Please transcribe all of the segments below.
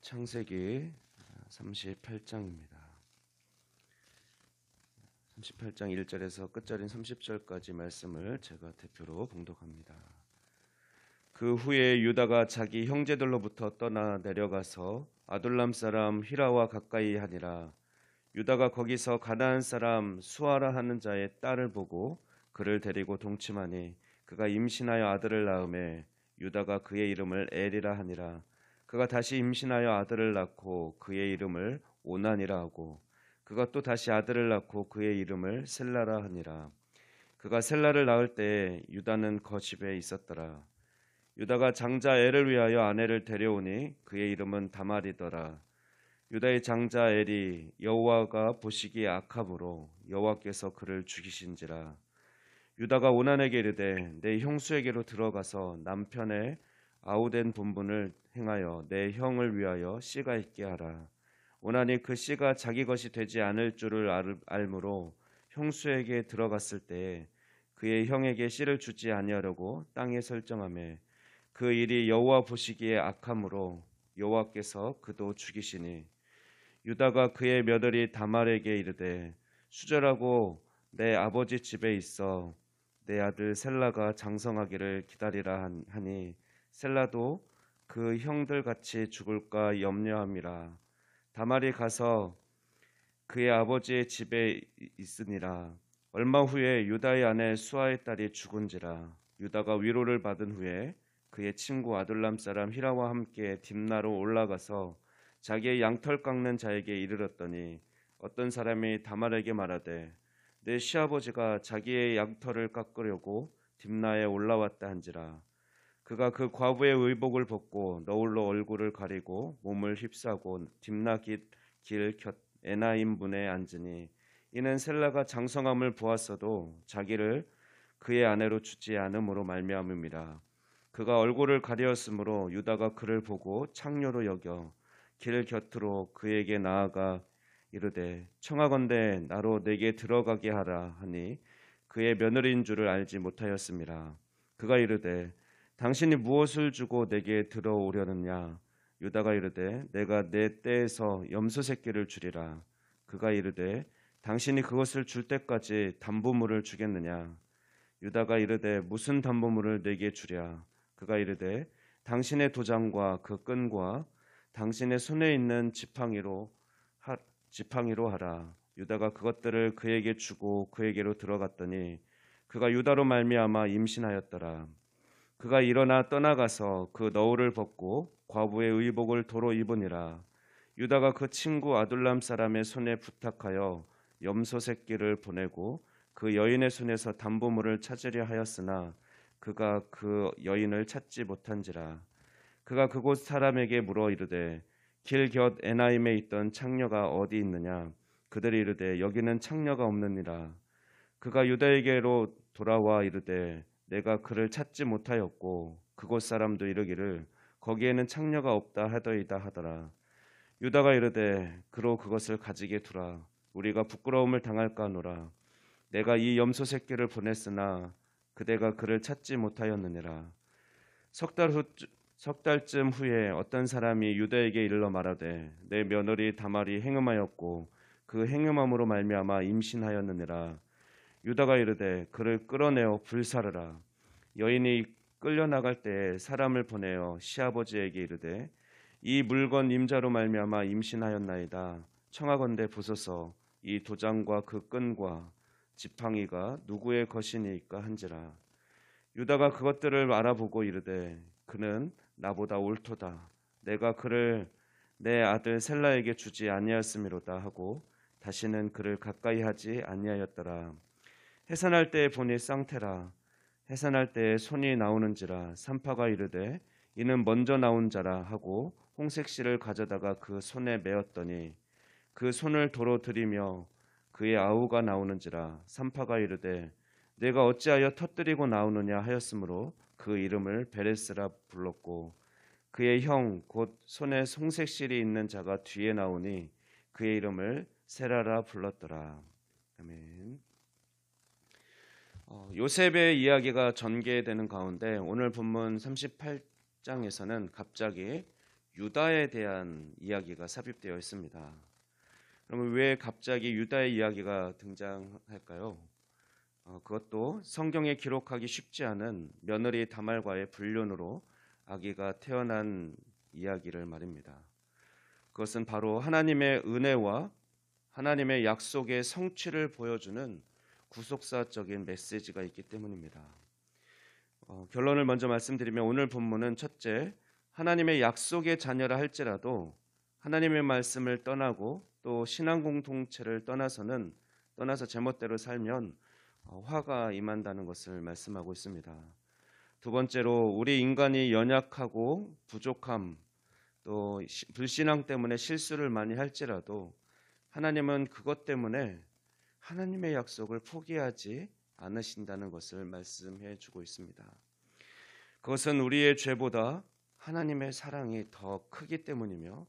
창세기 38장입니다. 38장 1절에서 끝절인 30절까지 말씀을 제가 대표로 봉독합니다. 그 후에 유다가 자기 형제들로부터 떠나 내려가서 아둘람 사람 히라와 가까이 하니라. 유다가 거기서 가나안 사람 수아라 하는 자의 딸을 보고 그를 데리고 동침하니 그가 임신하여 아들을 낳음에 유다가 그의 이름을 엘이라 하니라. 그가 다시 임신하여 아들을 낳고 그의 이름을 오난이라 하고 그가 또 다시 아들을 낳고 그의 이름을 셀라라 하니라. 그가 셀라를 낳을 때에 유다는 거집에 있었더라. 유다가 장자 엘을 위하여 아내를 데려오니 그의 이름은 다말이더라. 유다의 장자 엘이 여호와가 보시기에 악함으로 여호와께서 그를 죽이신지라. 유다가 오난에게 이르되 내 형수에게로 들어가서 남편의 아우된 본분을 행하여 내 형을 위하여 씨가 있게 하라. 오난이 그 씨가 자기 것이 되지 않을 줄을 알므로 형수에게 들어갔을 때에 그의 형에게 씨를 주지 아니하려고 땅에 설정하매 그 일이 여호와 보시기에 악함으로 여호와께서 그도 죽이시니 유다가 그의 며느리 다말에게 이르되 수절하고 내 아버지 집에 있어 내 아들 셀라가 장성하기를 기다리라 하니 셀라도 그 형들 같이 죽을까 염려함이라. 다말이 가서 그의 아버지의 집에 있으니라. 얼마 후에 유다의 아내 수아의 딸이 죽은지라. 유다가 위로를 받은 후에 그의 친구 아둘람 사람 히라와 함께 딥나로 올라가서 자기의 양털 깎는 자에게 이르렀더니 어떤 사람이 다말에게 말하되 내 시아버지가 자기의 양털을 깎으려고 딥나에 올라왔다 한지라. 그가 그 과부의 의복을 벗고 너울로 얼굴을 가리고 몸을 휩싸고 딥나 길 곁 에나임 문에 앉으니 이는 셀라가 장성함을 보았어도 자기를 그의 아내로 주지 않음으로 말미암음이라. 그가 얼굴을 가리었으므로 유다가 그를 보고 창녀로 여겨 길 곁으로 그에게 나아가 이르되 청하건대 나로 내게 들어가게 하라 하니 그의 며느리인 줄을 알지 못하였음이라. 그가 이르되 당신이 무엇을 주고 내게 들어오려느냐. 유다가 이르되 내가 내 떼에서 염소 새끼를 주리라. 그가 이르되 당신이 그것을 줄 때까지 담보물을 주겠느냐. 유다가 이르되 무슨 담보물을 내게 주랴. 그가 이르되 당신의 도장과 그 끈과 당신의 손에 있는 지팡이로 하라. 유다가 그것들을 그에게 주고 그에게로 들어갔더니 그가 유다로 말미암아 임신하였더라. 그가 일어나 떠나가서 그 너울을 벗고 과부의 의복을 도로 입으니라. 유다가 그 친구 아둘람 사람의 손에 부탁하여 염소 새끼를 보내고 그 여인의 손에서 담보물을 찾으려 하였으나 그가 그 여인을 찾지 못한지라. 그가 그곳 사람에게 물어 이르되 길 곁 에나임에 있던 창녀가 어디 있느냐. 그들이 이르되 여기는 창녀가 없느니라. 그가 유다에게로 돌아와 이르되 내가 그를 찾지 못하였고 그곳 사람도 이르기를 거기에는 창녀가 없다 하더이다 하더라. 유다가 이르되 그로 그것을 가지게 두라. 우리가 부끄러움을 당할까 하노라. 내가 이 염소 새끼를 보냈으나 그대가 그를 찾지 못하였느니라. 석 달쯤 후에 어떤 사람이 유다에게 이르러 말하되 내 며느리 다말이 행음하였고 그 행음함으로 말미암아 임신하였느니라. 유다가 이르되 그를 끌어내어 불사르라. 여인이 끌려나갈 때에 사람을 보내어 시아버지에게 이르되 이 물건 임자로 말미암아 임신하였나이다. 청하건대 보소서 이 도장과 그 끈과 지팡이가 누구의 것이니까 한지라. 유다가 그것들을 알아보고 이르되 그는 나보다 옳도다. 내가 그를 내 아들 셀라에게 주지 아니하였음이로다 하고 다시는 그를 가까이 하지 아니하였더라. 해산할 때에 보니 쌍태라. 해산할 때에 손이 나오는지라. 산파가 이르되 이는 먼저 나온 자라 하고 홍색실을 가져다가 그 손에 메었더니 그 손을 도로 들이며 그의 아우가 나오는지라. 산파가 이르되 내가 어찌하여 터뜨리고 나오느냐 하였으므로 그 이름을 베레스라 불렀고 그의 형 곧 손에 홍색실이 있는 자가 뒤에 나오니 그의 이름을 세라라 불렀더라. 아멘. 요셉의 이야기가 전개되는 가운데 오늘 본문 38장에서는 갑자기 유다에 대한 이야기가 삽입되어 있습니다. 그러면 왜 갑자기 유다의 이야기가 등장할까요? 그것도 성경에 기록하기 쉽지 않은 며느리 다말과의 불륜으로 아기가 태어난 이야기를 말입니다. 그것은 바로 하나님의 은혜와 하나님의 약속의 성취를 보여주는 구속사적인 메시지가 있기 때문입니다. 결론을 먼저 말씀드리면 오늘 본문은 첫째, 하나님의 약속의 자녀라 할지라도 하나님의 말씀을 떠나고 또 신앙 공동체를 떠나서 제멋대로 살면 화가 임한다는 것을 말씀하고 있습니다. 두 번째로 우리 인간이 연약하고 부족함 또 불신앙 때문에 실수를 많이 할지라도 하나님은 그것 때문에 하나님의 약속을 포기하지 않으신다는 것을 말씀해 주고 있습니다. 그것은 우리의 죄보다 하나님의 사랑이 더 크기 때문이며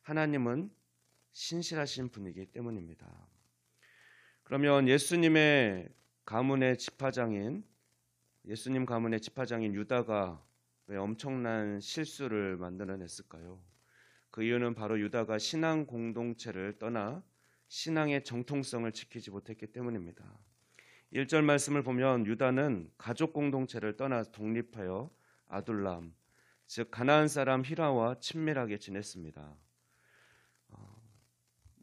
하나님은 신실하신 분이기 때문입니다. 그러면 예수님 가문의 지파장인 유다가 왜 엄청난 실수를 만들어냈을까요? 그 이유는 바로 유다가 신앙 공동체를 떠나 신앙의 정통성을 지키지 못했기 때문입니다. 1절 말씀을 보면 유다는 가족 공동체를 떠나 독립하여 아둘람, 즉 가나안 사람 히라와 친밀하게 지냈습니다.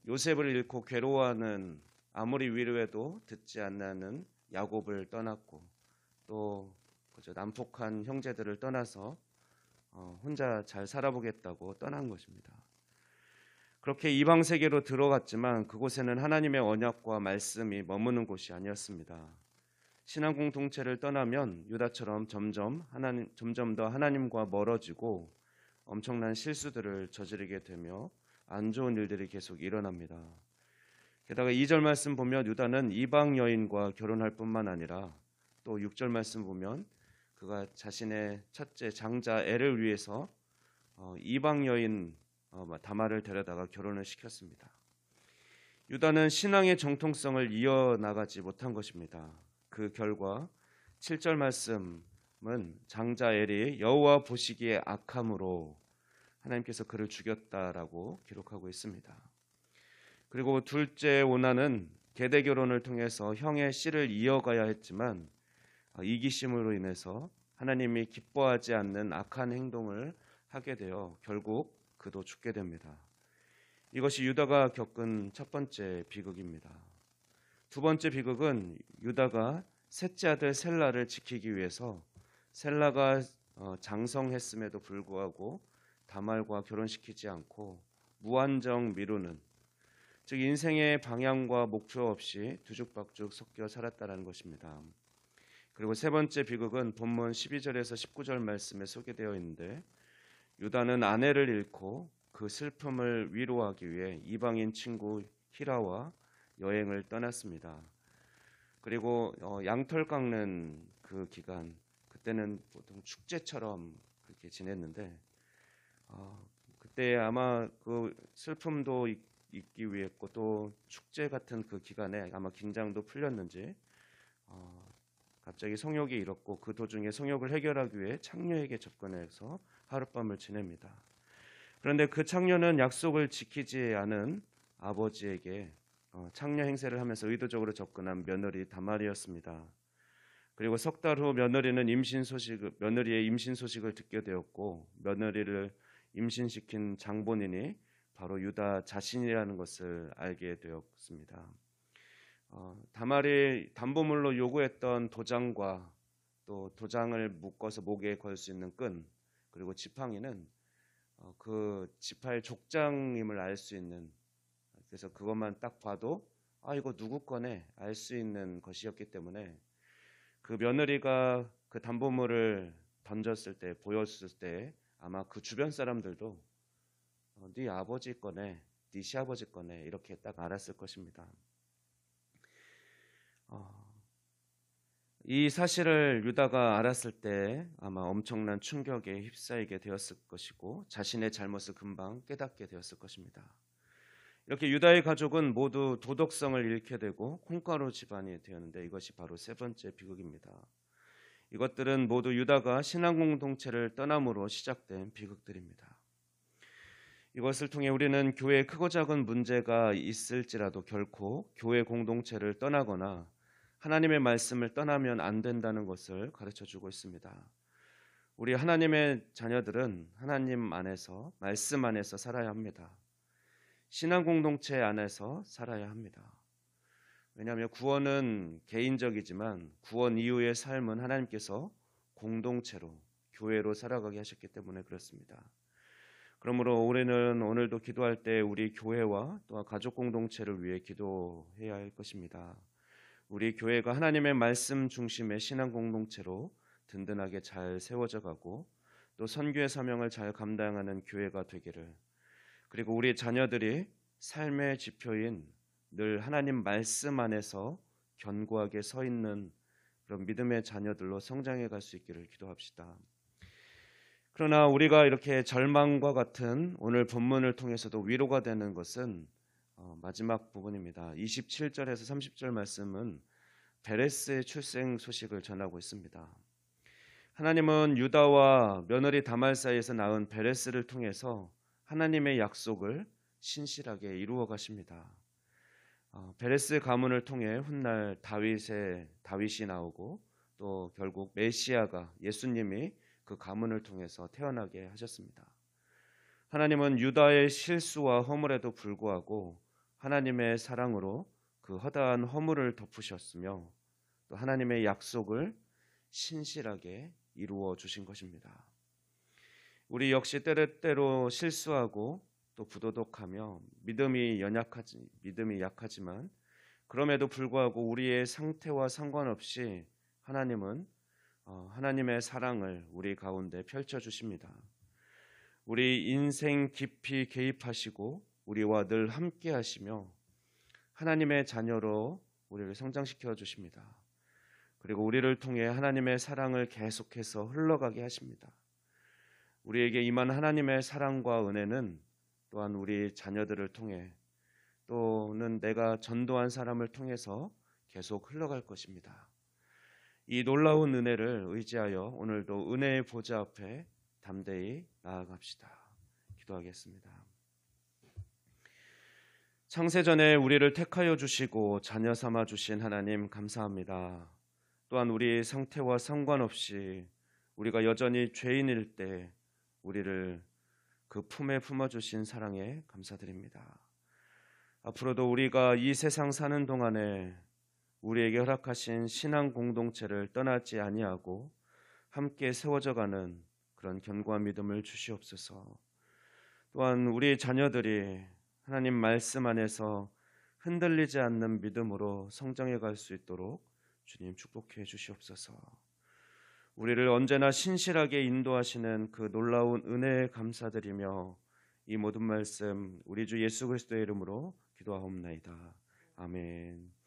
요셉을 잃고 괴로워하는 아무리 위로해도 듣지 않는 야곱을 떠났고 또 난폭한 형제들을 떠나서 혼자 잘 살아보겠다고 떠난 것입니다. 그렇게 이방 세계로 들어갔지만 그곳에는 하나님의 언약과 말씀이 머무는 곳이 아니었습니다. 신앙 공동체를 떠나면 유다처럼 점점 더 하나님과 멀어지고 엄청난 실수들을 저지르게 되며 안 좋은 일들이 계속 일어납니다. 게다가 2절 말씀 보면 유다는 이방 여인과 결혼할 뿐만 아니라 또 6절 말씀 보면 그가 자신의 첫째 장자 엘을 위해서 이방 여인 다말을 데려다가 결혼을 시켰습니다. 유다는 신앙의 정통성을 이어나가지 못한 것입니다. 그 결과 7절 말씀은 장자 엘이 여호와 보시기에 악함으로 하나님께서 그를 죽였다라고 기록하고 있습니다. 그리고 둘째 오나는 계대 결혼을 통해서 형의 씨를 이어가야 했지만 이기심으로 인해서 하나님이 기뻐하지 않는 악한 행동을 하게 되어 결국 그도 죽게 됩니다. 이것이 유다가 겪은 첫 번째 비극입니다. 두 번째 비극은 유다가 셋째 아들 셀라를 지키기 위해서 셀라가 장성했음에도 불구하고 다말과 결혼시키지 않고 무한정 미루는, 즉 인생의 방향과 목표 없이 뒤죽박죽 섞여 살았다는 것입니다. 그리고 세 번째 비극은 본문 12절에서 19절 말씀에 소개되어 있는데 유다는 아내를 잃고 그 슬픔을 위로하기 위해 이방인 친구 히라와 여행을 떠났습니다. 그리고 양털 깎는 그 기간, 그때는 보통 축제처럼 그렇게 지냈는데 그때 아마 그 슬픔도 있기 위했고 또 축제 같은 그 기간에 아마 긴장도 풀렸는지 갑자기 성욕이 일었고 그 도중에 성욕을 해결하기 위해 창녀에게 접근해서 하룻밤을 지냅니다. 그런데 그 창녀는 약속을 지키지 않은 아버지에게 창녀 행세를 하면서 의도적으로 접근한 며느리 다말이었습니다. 그리고 석 달 후 며느리의 임신 소식을 듣게 되었고 며느리를 임신시킨 장본인이 바로 유다 자신이라는 것을 알게 되었습니다. 다말이 담보물로 요구했던 도장과 또 도장을 묶어서 목에 걸 수 있는 끈 그리고 지팡이는 그 지파의 족장임을 알 수 있는, 그래서 그것만 딱 봐도 이거 누구 거네 알 수 있는 것이었기 때문에 그 며느리가 그 담보물을 보였을 때 아마 그 주변 사람들도 네 아버지 거네, 네 시아버지 거네 이렇게 딱 알았을 것입니다. 이 사실을 유다가 알았을 때 아마 엄청난 충격에 휩싸이게 되었을 것이고 자신의 잘못을 금방 깨닫게 되었을 것입니다. 이렇게 유다의 가족은 모두 도덕성을 잃게 되고 콩가루 집안이 되었는데 이것이 바로 세 번째 비극입니다. 이것들은 모두 유다가 신앙 공동체를 떠남으로 시작된 비극들입니다. 이것을 통해 우리는 교회에 크고 작은 문제가 있을지라도 결코 교회 공동체를 떠나거나 하나님의 말씀을 떠나면 안 된다는 것을 가르쳐주고 있습니다. 우리 하나님의 자녀들은 하나님 안에서, 말씀 안에서 살아야 합니다. 신앙 공동체 안에서 살아야 합니다. 왜냐하면 구원은 개인적이지만 구원 이후의 삶은 하나님께서 공동체로, 교회로 살아가게 하셨기 때문에 그렇습니다. 그러므로 우리는 오늘도 기도할 때 우리 교회와 또 가족 공동체를 위해 기도해야 할 것입니다. 우리 교회가 하나님의 말씀 중심의 신앙 공동체로 든든하게 잘 세워져 가고 또 선교의 사명을 잘 감당하는 교회가 되기를, 그리고 우리 자녀들이 삶의 지표인 늘 하나님 말씀 안에서 견고하게 서 있는 그런 믿음의 자녀들로 성장해 갈 수 있기를 기도합시다. 그러나 우리가 이렇게 절망과 같은 오늘 본문을 통해서도 위로가 되는 것은 마지막 부분입니다. 27절에서 30절 말씀은 베레스의 출생 소식을 전하고 있습니다. 하나님은 유다와 며느리 다말 사이에서 낳은 베레스를 통해서 하나님의 약속을 신실하게 이루어 가십니다. 베레스 가문을 통해 훗날 다윗이 나오고 또 결국 메시아가, 예수님이 그 가문을 통해서 태어나게 하셨습니다. 하나님은 유다의 실수와 허물에도 불구하고 하나님의 사랑으로 그 허다한 허물을 덮으셨으며 또 하나님의 약속을 신실하게 이루어 주신 것입니다. 우리 역시 때때로 실수하고 또 부도덕하며 믿음이 약하지만 그럼에도 불구하고 우리의 상태와 상관없이 하나님은 하나님의 사랑을 우리 가운데 펼쳐 주십니다. 우리 인생 깊이 개입하시고 우리와 늘 함께 하시며 하나님의 자녀로 우리를 성장시켜 주십니다. 그리고 우리를 통해 하나님의 사랑을 계속해서 흘러가게 하십니다. 우리에게 임한 하나님의 사랑과 은혜는 또한 우리 자녀들을 통해 또는 내가 전도한 사람을 통해서 계속 흘러갈 것입니다. 이 놀라운 은혜를 의지하여 오늘도 은혜의 보좌 앞에 담대히 나아갑시다. 기도하겠습니다. 창세전에 우리를 택하여 주시고 자녀 삼아 주신 하나님 감사합니다. 또한 우리 상태와 상관없이 우리가 여전히 죄인일 때 우리를 그 품에 품어주신 사랑에 감사드립니다. 앞으로도 우리가 이 세상 사는 동안에 우리에게 허락하신 신앙 공동체를 떠나지 아니하고 함께 세워져가는 그런 견고한 믿음을 주시옵소서. 또한 우리 자녀들이 하나님 말씀 안에서 흔들리지 않는 믿음으로 성장해 갈 수 있도록 주님 축복해 주시옵소서. 우리를 언제나 신실하게 인도하시는 그 놀라운 은혜에 감사드리며 이 모든 말씀 우리 주 예수 그리스도의 이름으로 기도하옵나이다. 아멘.